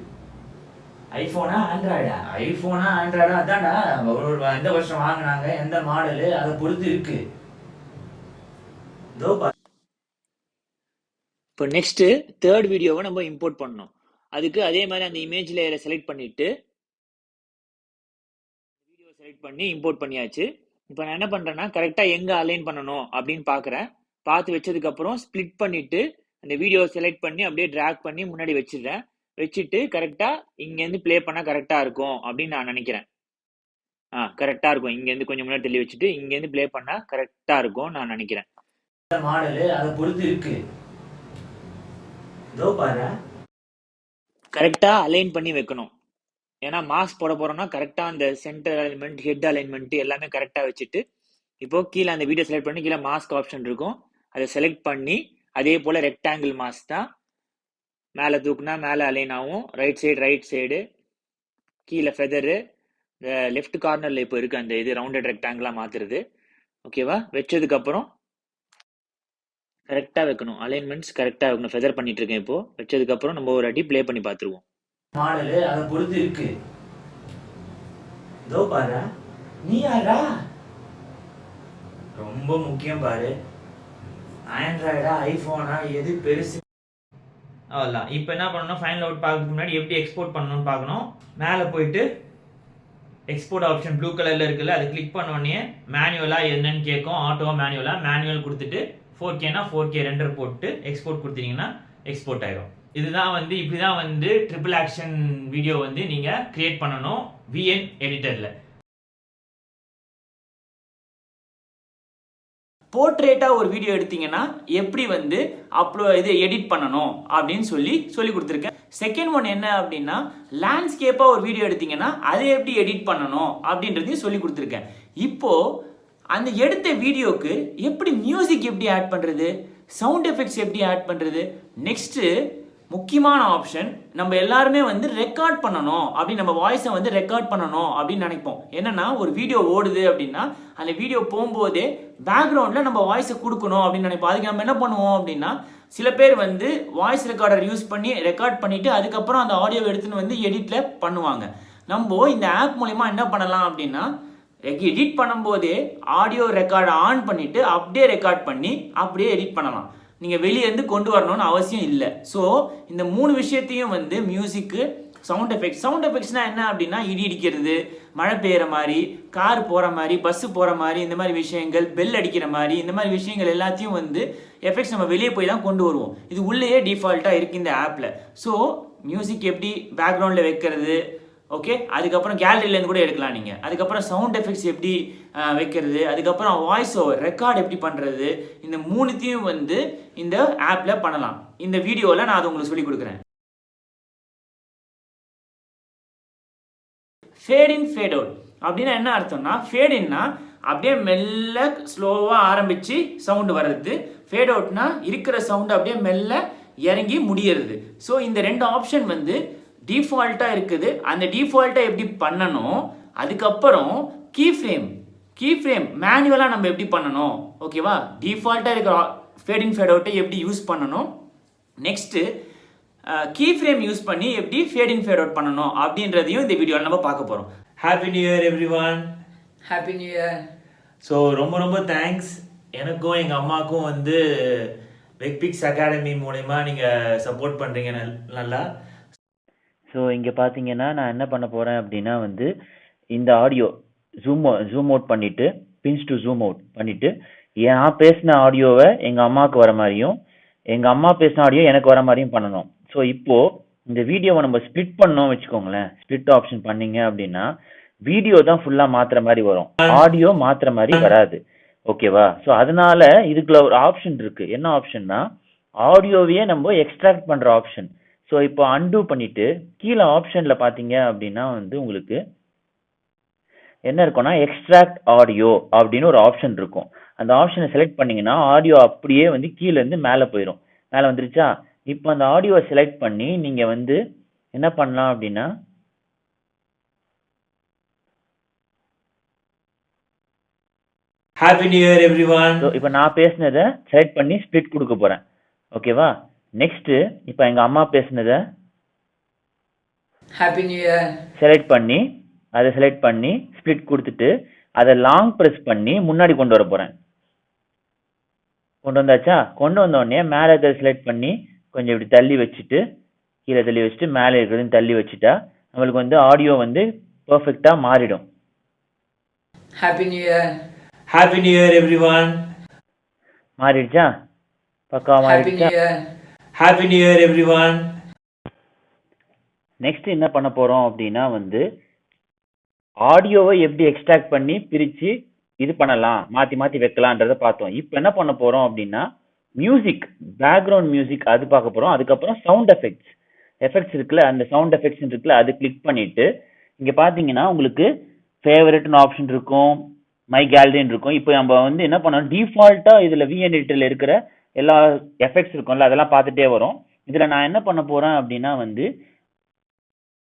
ஐஃபோனா ஆண்ட்ராய்டா அதான்டா, எந்த வருஷம் வாங்கினாங்க எந்த மாடலு அதை பொறுத்து இருக்கு. இப்போ நெக்ஸ்ட் தேர்ட் வீடியோவை நம்ம இம்போர்ட் பண்ணணும். அதுக்கு அதே மாதிரி அந்த இமேஜ் லேயரை செலக்ட் பண்ணிட்டு வீடியோ செலக்ட் பண்ணி இம்போர்ட் பண்ணியாச்சு. இப்போ நான் என்ன பண்றேன்னா கரெக்டா எங்க அலைன் பண்ணணும் அப்படின்னு பாக்குறேன். பார்த்து வச்சதுக்கு அப்புறம் ஸ்ப்ளிட் பண்ணிட்டு அந்த வீடியோ செலக்ட் பண்ணி அப்படியே டிராக் பண்ணி முன்னாடி வச்சிடுறேன். வச்சுட்டு கரெக்டா இங்க இருந்து பிளே பண்ணா கரெக்டா இருக்கும் அப்படின்னு நான் நினைக்கிறேன். கரெக்டா இருக்கும். இங்க இருந்து கொஞ்சம் முன்னாடி தள்ளி வச்சுட்டு இங்க இருந்து பிளே பண்ணா கரெக்டா இருக்கும் நான் நினைக்கிறேன். மாடலு அதை பொறுத்து இருக்கு. இதோ பாரு, கரெக்டா அலைன் பண்ணி வைக்கணும். ஏன்னா மாஸ்க் போட போறோம்னா கரெக்டா அந்த சென்டர் அலைன்மெண்ட் ஹெட் அலைன்மெண்ட் எல்லாமே கரெக்டா வச்சுட்டு இப்போ கீழே அந்த வீடியோ செலக்ட் பண்ணி கீழே மாஸ்க் ஆப்ஷன் இருக்கும், அதை செலக்ட் பண்ணி அதே போல ரெக்டாங்கிள் மாஸ்க் தான் மேலே தூக்குனா மேலே அலைன் ஆகும். ரைட் சைடு கீழே ஃபெதரு இந்த லெஃப்ட் கார்னர்ல இப்போ இருக்கு அந்த இது ரவுண்டட் ரெக்டாங்கிளா மாத்துறது. ஓகேவா? வச்சதுக்கு அப்புறம் கரெக்டா வைக்கணும், அலைன்மெண்ட்ஸ் கரெக்டா வைக்கணும். ஃபெதர் பண்ணிட்டு இருக்கேன் இப்போ. வச்சதுக்கு அப்புறம் நம்ம ஒரு அடி ப்ளே பண்ணி பார்த்துருவோம். மாடலு அதை பொறுத்து இருக்கு. இதோ பாரு, நீ யாரா? ரொம்ப முக்கியம் பாரு, ஆண்ட்ராய்டா ஐபோனா எது பெருசு? அவ்வளோதான். இப்போ என்ன பண்ணணும், ஃபைனல் அவுட் பார்க்கறதுக்கு முன்னாடி எப்படி எக்ஸ்போர்ட் பண்ணணும்னு பார்க்கணும். மேலே போயிட்டு எக்ஸ்போர்ட் ஆப்ஷன் ப்ளூ கலர்ல இருக்குல்ல, அதை கிளிக் பண்ண உடனே மேனுவலா என்னன்னு கேட்கும். ஆட்டோவா மேனுவல் கொடுத்துட்டு 4Kனா 4K ரெண்டர் போட்டு எக்ஸ்போர்ட் கொடுத்தீங்கன்னா எக்ஸ்போர்ட் ஆயிரும். இதுதான் வந்து இப்படிதான் வந்து ட்ரிபிள் ஆக்ஷன் வீடியோ வந்து நீங்க கிரியேட் பண்ணணும் VN எடிட்டர்ல. போர்ட்ரேட்டாக ஒரு வீடியோ எடுத்தீங்கன்னா எப்படி வந்து இது எடிட் பண்ணணும் அப்படின்னு சொல்லி கொடுத்துருக்கேன். செகண்ட் ஒன் என்ன அப்படின்னா லேண்ட்ஸ்கேப்பாக ஒரு வீடியோ எடுத்தீங்கன்னா அதை எப்படி எடிட் பண்ணணும் அப்படின்றதையும் சொல்லி கொடுத்துருக்கேன். இப்போ அந்த எடுத்த வீடியோக்கு எப்படி மியூசிக் எப்படி ஆட் பண்ணுறது, சவுண்ட் எஃபெக்ட்ஸ் எப்படி ஆட் பண்ணுறது, நெக்ஸ்ட்டு முக்கியமான ஆப்ஷன் நம்ம எல்லாருமே வந்து ரெக்கார்ட் பண்ணணும் அப்படின்னு நம்ம வாய்ஸை வந்து ரெக்கார்ட் பண்ணணும் அப்படின்னு நினைப்போம். என்னன்னா ஒரு வீடியோ ஓடுது அப்படின்னா அந்த வீடியோ போகும்போதே பேக்ரவுண்டில் நம்ம வாய்ஸை கொடுக்கணும் அப்படின்னு நினைப்போம். அதுக்கு நம்ம என்ன பண்ணுவோம் அப்படின்னா சில பேர் வந்து வாய்ஸ் ரெக்கார்டர் யூஸ் பண்ணி ரெக்கார்ட் பண்ணிவிட்டு அதுக்கப்புறம் அந்த ஆடியோ எடுத்துன்னு வந்து எடிட்டில் பண்ணுவாங்க. நம்ம இந்த ஆப் மூலிமா என்ன பண்ணலாம் அப்படின்னா எடிட் பண்ணும்போதே ஆடியோ ரெக்கார்டை ஆன் பண்ணிவிட்டு அப்படியே ரெக்கார்ட் பண்ணி அப்படியே எடிட் பண்ணலாம். நீங்கள் வெளியேருந்து கொண்டு வரணும்னு அவசியம் இல்லை. ஸோ இந்த 3 விஷயத்தையும் வந்து மியூசிக்கு, சவுண்ட் எஃபெக்ட்ஸ்னால் என்ன அப்படின்னா இடி இடிக்கிறது, மழை பெய்கிற மாதிரி, கார் போகிற மாதிரி, பஸ்ஸு போகிற மாதிரி, இந்த மாதிரி விஷயங்கள், பெல் அடிக்கிற மாதிரி, இந்த மாதிரி விஷயங்கள் எல்லாத்தையும் வந்து எஃபெக்ட்ஸ் நம்ம வெளியே போய் தான் கொண்டு வருவோம். இது உள்ளேயே டிஃபால்ட்டாக இருக்குது இந்த ஆப்பில். ஸோ மியூசிக் எப்படி பேக்ரவுண்டில் வைக்கிறது, ஓகே, அதுக்கப்புறம் கேலரியிலேருந்து கூட எடுக்கலாம் நீங்கள். அதுக்கப்புறம் சவுண்ட் எஃபெக்ட்ஸ் எப்படி வைக்கிறது, அதுக்கப்புறம் வாய்ஸ் ஓவர் ரெக்கார்ட் எப்படி பண்ணுறது, இந்த 3த்தையும் வந்து இந்த ஆப்பில் பண்ணலாம். இந்த வீடியோவில் நான் அதை உங்களுக்கு சொல்லி கொடுக்குறேன். ஃபேட் இன் ஃபேட் அவுட் அப்படின்னா என்ன அர்த்தம்னா, ஃபேட் இன்னா அப்படியே மெல்ல ஸ்லோவாக ஆரம்பித்து சவுண்டு வர்றது, ஃபேட் அவுட்னா இருக்கிற சவுண்டு அப்படியே மெல்ல இறங்கி முடியறது. ஸோ இந்த 2 ஆப்ஷன் வந்து டிஃபால்ட்டாக இருக்குது. அந்த டிஃபால்ட்டாக எப்படி பண்ணணும், அதுக்கப்புறம் கீ ஃப்ரேம் மேனுவலாக நம்ம எப்படி பண்ணணும், ஓகேவா, டிஃபால்ட்டாக இருக்கிற ஃபேட் இன் ஃபேட் அவுட்டை எப்படி யூஸ் பண்ணணும், நெக்ஸ்ட்டு கீ ஃப்ரேம் யூஸ் பண்ணி எப்படி ஃபேட் இன் ஃபேட் அவுட் பண்ணணும் அப்படின்றதையும் இந்த வீடியோவில் நம்ம பார்க்க போகிறோம். Happy new year everyone.
Happy new year.
So ரொம்ப ரொம்ப தேங்க்ஸ். எனக்கும் எங்கள் அம்மாவுக்கும் வந்து வெக்பிக்ஸ் அகாடமி மூலமா நீங்கள் சப்போர்ட் பண்ணுறீங்க நல்லா.
ஸோ இங்கே பார்த்தீங்கன்னா நான் என்ன பண்ண போகிறேன் அப்படின்னா வந்து இந்த ஆடியோ ஜூம் அவுட் பண்ணிவிட்டு பின்ச் டு ஜூம் அவுட் பண்ணிவிட்டு நான் பேசின ஆடியோவை எங்கள் அம்மாவுக்கு வர மாதிரியும் எங்கள் அம்மா பேசின ஆடியோ எனக்கு வர மாதிரியும் பண்ணணும். ஸோ இப்போது இந்த வீடியோவை நம்ம ஸ்ப்ளிட் பண்ணோம் வச்சுக்கோங்களேன், ஸ்ப்ளிட் ஆப்ஷன் பண்ணீங்க அப்படின்னா வீடியோ தான் ஃபுல்லாக மாற்றுற மாதிரி வரும், ஆடியோ மாற்றுற மாதிரி வராது, ஓகேவா. ஸோ அதனால இதுக்குள்ள ஒரு ஆப்ஷன் இருக்குது. என்ன ஆப்ஷன்னா ஆடியோவையே நம்ம எக்ஸ்ட்ராக்ட் பண்ணுற ஆப்ஷன். ஸோ இப்போ அன்டூ பண்ணிவிட்டு கீழே ஆப்ஷனில் பார்த்தீங்க அப்படின்னா வந்து உங்களுக்கு என்ன இருக்கும்னா எக்ஸ்ட்ராக்ட் ஆடியோ அப்படின்னு ஒரு ஆப்ஷன் இருக்கும். அந்த ஆப்ஷனை செலக்ட் பண்ணிங்கன்னா ஆடியோ அப்படியே வந்து கீழேருந்து மேலே போயிடும். மேலே வந்துருச்சா? இப்போ அந்த ஆடியோவை செலக்ட் பண்ணி நீங்கள் வந்து என்ன பண்ணலாம் அப்படின்னா
ஹாப்பி நியூ இயர் எவ்ரிவன்.
இப்போ நான் பேசினதை செலக்ட் பண்ணி ஸ்ப்ளிட் கொடுக்க போகிறேன், ஓகேவா. நெக்ஸ்ட்டு இப்போ எங்கள் அம்மா பேசினதை
ஹாப்பி நியூ இயர்
செலக்ட் பண்ணி ஸ்ப்ளிட் கொடுத்துட்டு அதை லாங் ப்ரெஸ் பண்ணி முன்னாடி கொண்டு வர போகிறேன். கொண்டு வந்தாச்சா? கொண்டு வந்தோடனே மேலே இருக்கிறத செலக்ட் பண்ணி கொஞ்சம் இப்படி தள்ளி வச்சுட்டு கீழே தள்ளி வச்சுட்டு மேலே இருக்கிறதையும் தள்ளி வச்சுட்டா நம்மளுக்கு வந்து ஆடியோ வந்து பர்ஃபெக்டாக மாறிடும்.
Happy new year.
Happy new year everyone.
மாறிடுச்சா? பக்காவாக மாறிடுச்சா?
Happy new year everyone.
Next என்ன பண்ண போகிறோம் அப்படின்னா வந்து ஆடியோவை எப்படி எக்ஸ்ட்ராக்ட் பண்ணி பிரித்து இது பண்ணலாம், மாற்றி வைக்கலான்றதை பார்த்தோம். இப்போ என்ன பண்ண போகிறோம் அப்படின்னா மியூசிக், பேக்ரவுண்ட் மியூசிக் அது பார்க்க போகிறோம். அதுக்கப்புறம் சவுண்ட் எஃபெக்ட்ஸ் இருக்குல்ல, அந்த சவுண்ட் எஃபெக்ட்ஸ் இருக்குல்ல அது கிளிக் பண்ணிவிட்டு இங்கே பார்த்தீங்கன்னா உங்களுக்கு ஃபேவரட்னு ஆப்ஷன் இருக்கும், மை கேலரின்னு இருக்கும். இப்போ நம்ம வந்து என்ன பண்ணோம், டிஃபால்ட்டாக இதில் விஎன்எடிட்டரில் இருக்கிற எல்லா எஃபெக்ட்ஸ் இருக்கும்ல அதெல்லாம் பார்த்துட்டே வரும். இதில் நான் என்ன பண்ண போகிறேன் அப்படின்னா வந்து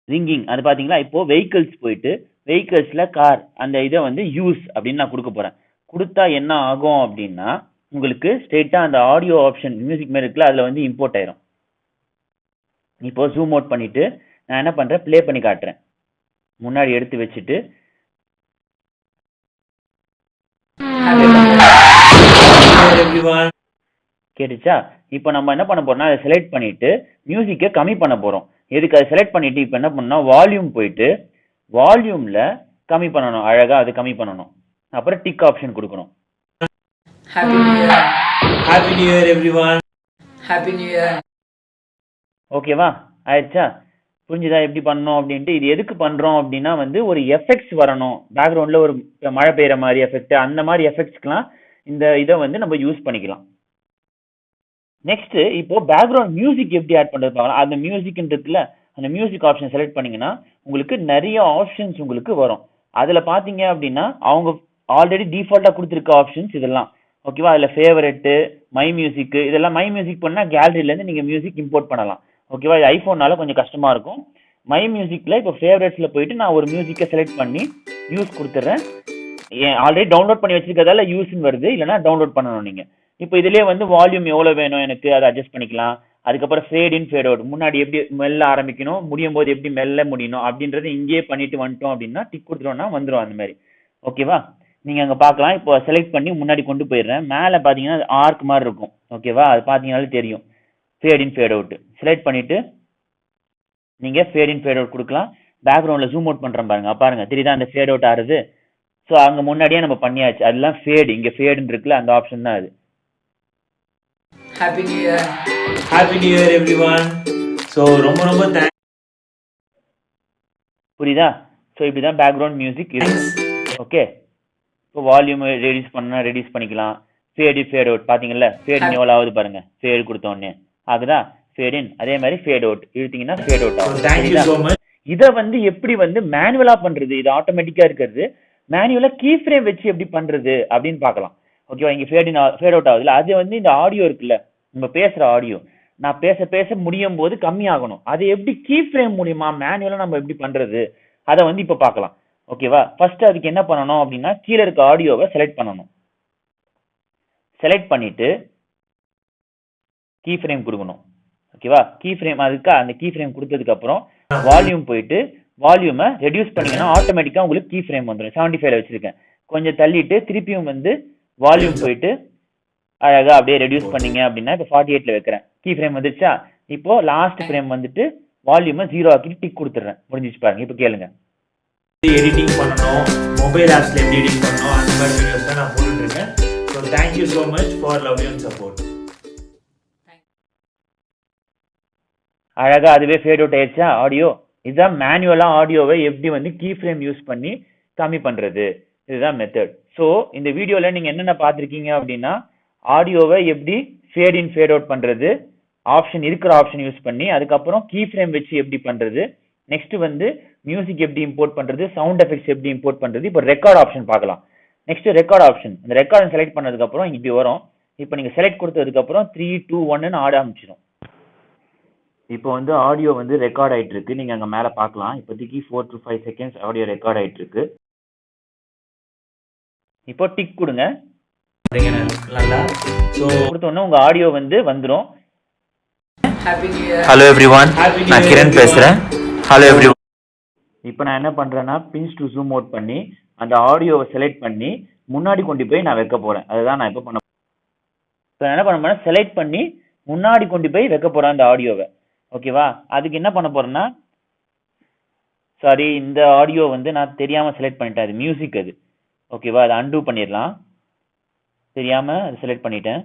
ரிங்கிங் அது பார்த்தீங்களா. இப்போது வெஹிக்கிள்ஸ் போயிட்டு வெஹிக்கிள்ஸில் கார் அந்த இதை வந்து யூஸ் அப்படின்னு நான் கொடுக்க போகிறேன். கொடுத்தா என்ன ஆகும் அப்படின்னா உங்களுக்கு ஸ்ட்ரெயிட்டாக அந்த ஆடியோ ஆப்ஷன் மியூசிக் மாதிரி இருக்குல்ல அதில் வந்து இம்போர்ட் ஆயிரும். இப்போது ஜூம் அவுட் பண்ணிவிட்டு நான் என்ன பண்ணுறேன், ப்ளே பண்ணி காட்டுறேன். முன்னாடி எடுத்து வச்சுட்டு கேட்டுச்சா? இப்போ நம்ம என்ன பண்ண போறோம்னா அதை செலக்ட் பண்ணிட்டு மியூசிக்கை கம்மி பண்ண போறோம். எதுக்கு அதை செலக்ட் பண்ணிட்டு இப்போ என்ன பண்ணணும், வால்யூம் போயிட்டு வால்யூம்ல கம்மி பண்ணணும், அழகா அது கம்மி பண்ணணும். அப்புறம் டிக் ஆப்ஷன் கொடுக்கணும்.
Happy new year.
Happy new year everyone.
Happy new year.
ஓகேவா? ஆயிடுச்சா? புரிஞ்சுதா எப்படி பண்ணணும் அப்படின்ட்டு? இது எதுக்கு பண்றோம் அப்படின்னா வந்து ஒரு எஃபெக்ட்ஸ் வரணும், பேக்ரவுண்ட்ல ஒரு மழை பெய்யற மாதிரி எஃபெக்ட், அந்த மாதிரி எஃபெக்ட்ஸ்க்குலாம் இந்த இதை வந்து நம்ம யூஸ் பண்ணிக்கலாம். நெக்ஸ்ட் இப்போ பேக்ரவுண்ட் மியூசிக் எப்படி ஆட் பண்றது பார்க்கலாம். அந்த மியூசிக்ன்றதுல அந்த மியூசிக் ஆப்ஷன் செலக்ட் பண்ணீங்கன்னா உங்களுக்கு நிறைய ஆப்ஷன்ஸ் உங்களுக்கு வரும். அதுல பாத்தீங்க அப்படின்னா அவங்க ஆல்ரெடி டிஃபால்ட்டா கொடுத்துருக்க ஆப்ஷன்ஸ் இதெல்லாம் ஓகேவா. அதுல ஃபேவரெட், மை மியூசிக், இதெல்லாம் மை மியூசிக் பண்ணா கேலரியில இருந்து நீங்க மியூசிக் இம்போர்ட் பண்ணலாம் ஓகேவா. இது ஐபோன்னால கொஞ்சம் கஷ்டமா இருக்கும். மை மியூசிக்ல இப்போ ஃபேவரட்ஸ்ல போயிட்டு நான் ஒரு மியூசிக்கை செலக்ட் பண்ணி யூஸ் கொடுத்துட்றேன். ஆல்ரெடி டவுன்லோட் பண்ணி வச்சிருக்கிறதால யூஸ்ன்னு வருது, இல்லைன்னா டவுன்லோட் பண்ணணும் நீங்க. இப்போ இதுலயே வந்து வால்யூம் எவ்வளவு வேணும் எனக்கு அதை அட்ஜஸ்ட் பண்ணிக்கலாம். அதுக்கப்புறம் ஃபேட் இன் ஃபேட் அவுட், முன்னாடி எப்படி மெல்ல ஆரம்பிக்கணும், முடியும் போது எப்படி மெல்ல முடியணும் அப்படின்றது இங்கேயே பண்ணிட்டு வந்துட்டோம் அப்படின்னா டிக் கொடுத்துட்டோம்னா வந்துடும் அந்த மாதிரி ஓகேவா. நீங்க அங்க பார்க்கலாம். இப்போ செலக்ட் பண்ணி முன்னாடி கொண்டு போயிடுறேன். மேலே பாத்தீங்கன்னா ஆர்க் மாதிரி இருக்கும் ஓகேவா. அது பாத்தீங்கன்னாலே தெரியும் ஃபேட் இன் ஃபேட் அவுட். செலக்ட் பண்ணிட்டு நீங்க ஃபேட் இன் ஃபேட் அவுட் கொடுக்கலாம். பேக்ரவுண்ட்ல ஜூம் அவுட் பண்றேன் பாருங்க தெரியுதா அந்த ஃபேட் அவுட் ஆறுது. ஸோ அங்க முன்னாடியே நம்ம பண்ணியாச்சு. அதெல்லாம் ஃபேட், இங்க ஃபேடுன்னு இருக்குல்ல அந்த ஆப்ஷன் தான் அது.
Happy new year.
Happy new year everyone. So ரொம்ப ரொம்ப தேங்க்ஸ்.
புரியுதா. ஸோ இப்படிதான் பேக்ரவுண்ட் மியூசிக் இருக்கு ஓகே. இப்போ வால்யூம் ரெடியூஸ் பண்ணா ரெடியூஸ் பண்ணிக்கலாம். ஃபேட் இன் ஃபேட் அவுட் பாத்தீங்கல்ல, ஃபேட் இன் எவ்வளவு ஆகுது பாருங்க. ஃபேட் கொடுத்த உடனே ஆகுதா ஃபேட் இன், அதே மாதிரி ஃபேட் அவுட் இழுத்தீங்கன்னா ஃபேட் அவுட் ஆகும்.
Thank you so much.
இதை வந்து எப்படி வந்து மேனுவலா பண்றது, இது ஆட்டோமேட்டிக்கா இருக்கிறது, மேனுவலா கீ ஃப்ரேம் வச்சு எப்படி பண்றது அப்படின்னு பார்க்கலாம் ஓகேவா. இங்க ஃபேட் அவுட் ஆகுதுல, அது வந்து இந்த ஆடியோ இருக்குல்ல, நம்ம பேசுற ஆடியோ நான் பேச பேச முடியும் போது கம்மி ஆகணும். அது எப்படி கீ ஃப்ரேம் மூலியமா மேனுவலா நம்ம எப்படி பண்றது அதை வந்து இப்ப பார்க்கலாம் ஓகேவா. ஃபர்ஸ்ட் அதுக்கு என்ன பண்ணணும் அப்படின்னா கீழே இருக்க ஆடியோவை செலக்ட் பண்ணணும். செலக்ட் பண்ணிட்டு கீ ஃப்ரேம் கொடுக்கணும் ஓகேவா. கீ ஃப்ரேம் அதுக்கு அந்த கீ ஃப்ரேம் கொடுத்ததுக்கு அப்புறம் வால்யூம் போயிட்டு வால்யூமை ரெடியூஸ் பண்ணீங்கன்னா ஆட்டோமேட்டிக்கா உங்களுக்கு கீ ஃப்ரேம் வந்துடும். 75 வச்சிருக்கேன். கொஞ்சம் தள்ளிட்டு திருப்பியும் வந்து வால்யூம் போயிட்டு அழகா அப்படியே ரெடியூஸ் பண்ணீங்க அப்படின்னா இப்போ 48ல வைக்கிறேன். கீ ஃப்ரேம் வந்துருச்சா. இப்போ லாஸ்ட் ஃப்ரேம் வந்துட்டு வால்யூமை 0 ஆக்கிட்டு டிக் கொடுத்துட்றேன். முடிஞ்சிச்சு பாருங்க. இப்போ கேளுங்க.
எடிட்டிங் பண்ணணும், மொபைல் ஆப்ஸ்ல எப்படி எடிட் பண்ணணும் அந்த மாதிரி வீடியோஸ் தான் நான் போட்டுட்டு இருக்கேன். So thank you so much for love and support.
அழகா அதுவே ஃபேட் அவுட் ஆயிடுச்சா ஆடியோ. இதுதான் மேனுவலா ஆடியோவை எப்படி வந்து கீ ஃப்ரேம் யூஸ் பண்ணி கம்மி பண்றது, இதுதான் மெத்தட். ஸோ இந்த வீடியோல நீங்க என்னென்ன பார்த்துருக்கீங்க அப்படின்னா ஆடியோவை எப்படி ஃபேட் இன் ஃபேட் அவுட் பண்றது, ஆப்ஷன் இருக்கிற ஆப்ஷன் யூஸ் பண்ணி, அதுக்கப்புறம் கீ ஃப்ரேம் வச்சு எப்படி பண்றது, நெக்ஸ்ட் வந்து மியூசிக் எப்படி இம்போர்ட் பண்றது, சவுண்ட் எஃபெக்ட்ஸ் எப்படி இம்போர்ட் பண்றது. இப்போ ரெக்கார்ட் ஆப்ஷன் பார்க்கலாம். Next record option. இந்த ரெக்கார்ட் செலக்ட் பண்ணதுக்கு அப்புறம் இப்படி வரும். இப்போ நீங்க செலக்ட் கொடுத்ததுக்கு அப்புறம் 3, 2, 1ன்னு ஆட ஆரம்பிச்சிடும். இப்போ வந்து ஆடியோ வந்து ரெக்கார்ட் ஆயிட்டு இருக்கு. நீங்க அங்க மேல பார்க்கலாம். இப்போதைக்கு 4 to 5 செகண்ட்ஸ் ஆடியோ ரெக்கார்ட் ஆயிட்டு இருக்கு. இப்போ டிக் கொடுங்க.
நல்லா ஸோ
கொடுத்த உடனே உங்க ஆடியோ வந்து வந்துடும்.
Happy new year.
Hello everyone, நான் கிரண் பேசுறேன். Hello everyone.
இப்போ நான் என்ன பண்றேன்னா பின்ஸ் டு ஜூம் அவுட் பண்ணி அந்த ஆடியோவை செலக்ட் பண்ணி முன்னாடி கொண்டு போய் நான் வைக்க போறேன். அதுதான் நான் இப்போ பண்ண போறேன். இப்போ என்ன பண்ண போறேன், செலக்ட் பண்ணி முன்னாடி கொண்டு போய் வைக்க போறேன் அந்த ஆடியோவை ஓகேவா. அதுக்கு என்ன பண்ண போறேன்னா சாரி இந்த ஆடியோ வந்து நான் தெரியாம செலக்ட் பண்ணிட்டேன். அது மியூசிக் அது ஓகேவா. அதை அன்டூ பண்ணிடலாம். தெரியாம அதை செலக்ட் பண்ணிட்டேன்.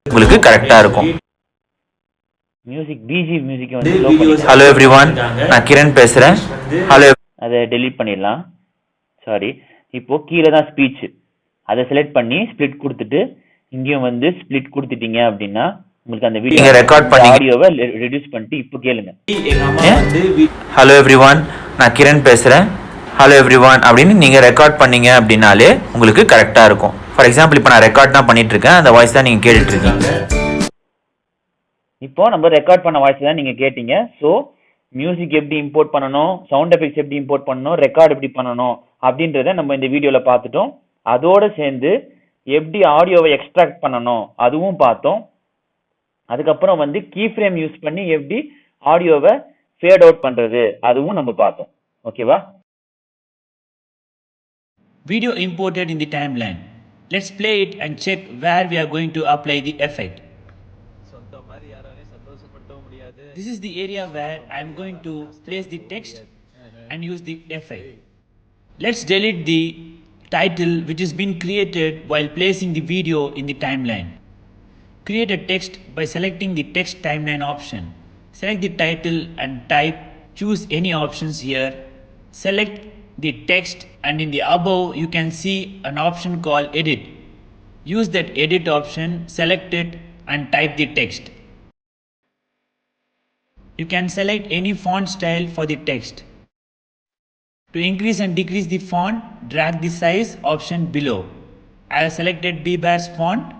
உங்களுக்கு கரெக்டா இருக்கும்.
மியூசிக் பிஜி மியூசிக் வந்து slow பண்ணிட்டேன்.
ஹலோ எவ்ரிவான், நான் கிரண் பேசுறேன். ஹலோ.
அதை டெலீட் பண்ணிடலாம். சாரி. இப்போ கீழே தான் ஸ்பீச், அதை செலக்ட் பண்ணி ஸ்பிளிட் கொடுத்துட்டு இங்கேயும் வந்து ஸ்பிளிட் கொடுத்துட்டீங்க அப்படின்னா உங்களுக்கு அந்த வீடியோ
ரெக்கார்ட் பண்ணி
ஆடியோவை ரெடியூஸ் பண்ணிட்டு இப்போ கேளுங்க.
எங்க அம்மா வந்து
ஹலோ எவ்ரிவான், நான் கிரண் பேசுறேன். ஹலோ எவ்ரிவான் அப்படின்னு நீங்க ரெக்கார்ட் பண்ணீங்க அப்படின்னாலே உங்களுக்கு கரெக்டா இருக்கும். ஃபார் எக்ஸாம்பிள் இப்போ நான் ரெக்கார்ட் தான் பண்ணிட்டு இருக்கேன். அந்த வாய்ஸ் தான் நீங்க கேட்டுட்டு இருக்கீங்க.
இப்போ நம்ம ரெக்கார்ட் பண்ண வாய்ஸ் தான் நீங்க கேட்டீங்க. ஸோ மியூசிக் எப்படி இம்போர்ட் பண்ணணும், சவுண்ட் எஃபெக்ட்ஸ் எப்படி இம்போர்ட் பண்ணணும், ரெக்கார்ட் எப்படி பண்ணணும் அப்படின்றத நம்ம இந்த வீடியோல பார்த்துட்டோம். அதோட சேர்ந்து எப்படி ஆடியோவை எக்ஸ்ட்ராக்ட் பண்ணணும் அதுவும் பார்த்தோம். அதுக்கப்புறம் வந்து கீ ஃப்ரேம் யூஸ் பண்ணி எப்படி ஆடியோவை ஃபேட் அவுட் பண்றது அதுவும் நம்ம பார்த்தோம் ஓகேவா.
Video imported in the timeline. Let's play it and check where we are going to apply the effect. This is the area where I am going to place the text and use the effect. Let's delete the title which has been created while placing the video in the timeline. Create a text by selecting the text timeline option. Select the title and type, choose any options here. Select the text and in the above you can see an option called edit. use that edit option, select it and type the text. You can select any font style for the text. To increase and decrease the font, drag the size option below. I have selected BBars font.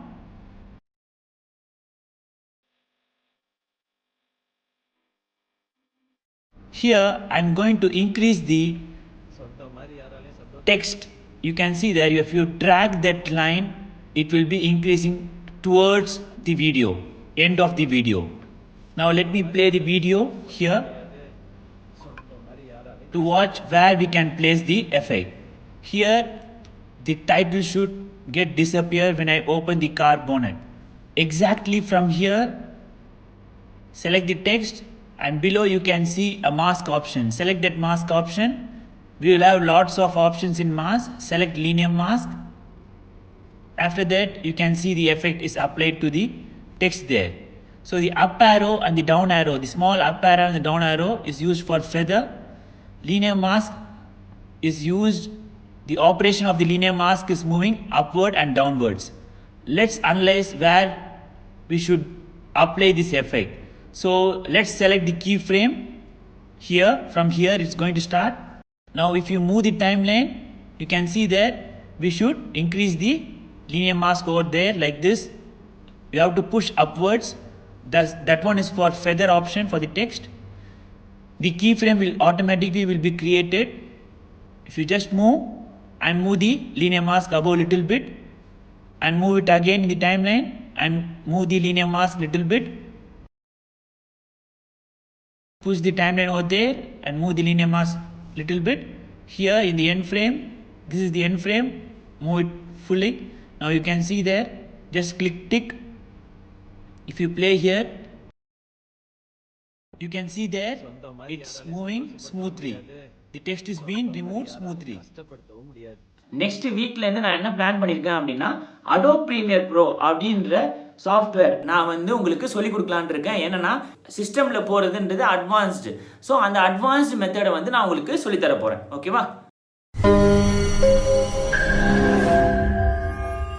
Here I am going to increase the text. You can see there, if you drag that line, it will be increasing towards the video, end of the video. Now let me play the video here to watch where we can place the effect. Here the title should get disappear when I open the car bonnet. Exactly from here, select the text and below you can see a mask option. Select that mask option. We will have lots of options in mask. Select linear mask. After that you can see the effect is applied to the text there. So the up arrow and the down arrow, the small up arrow and the down arrow is used for feather. Linear mask is used, the operation of the linear mask is moving upward and downwards. Let's analyze where we should apply this effect. So let's select the keyframe here. From here it's going to start. Now if you move the timeline, you can see that we should increase the linear mask over there like this. You have to push upwards. That one is for feather option for the text. The keyframe will automatically be created. If you just move and move the linear mask above a little bit and move it again in the timeline and move the linear mask little bit. Push the timeline over there and move the linear mask little bit. Here in the end frame, this is the end frame, move it fully. Now you can see there, just click tick. If you play here, you can see there, it's moving smoothly. The text is being removed smoothly.
Next வீக்ல இருந்து நான் என்ன plan பண்ணியிருக்கேன் அப்படின்னா Adobe Premiere Pro அப்படின்ற software நான் வந்து உங்களுக்கு சொல்லிக் கொடுக்கலான்னு இருக்கேன். என்னன்னா சிஸ்டம்ல போறதுன்றது அட்வான்ஸ்டு. ஸோ அந்த அட்வான்ஸ்டு மெத்தடை வந்து நான் உங்களுக்கு சொல்லித்தர போறேன். ஓகேவா?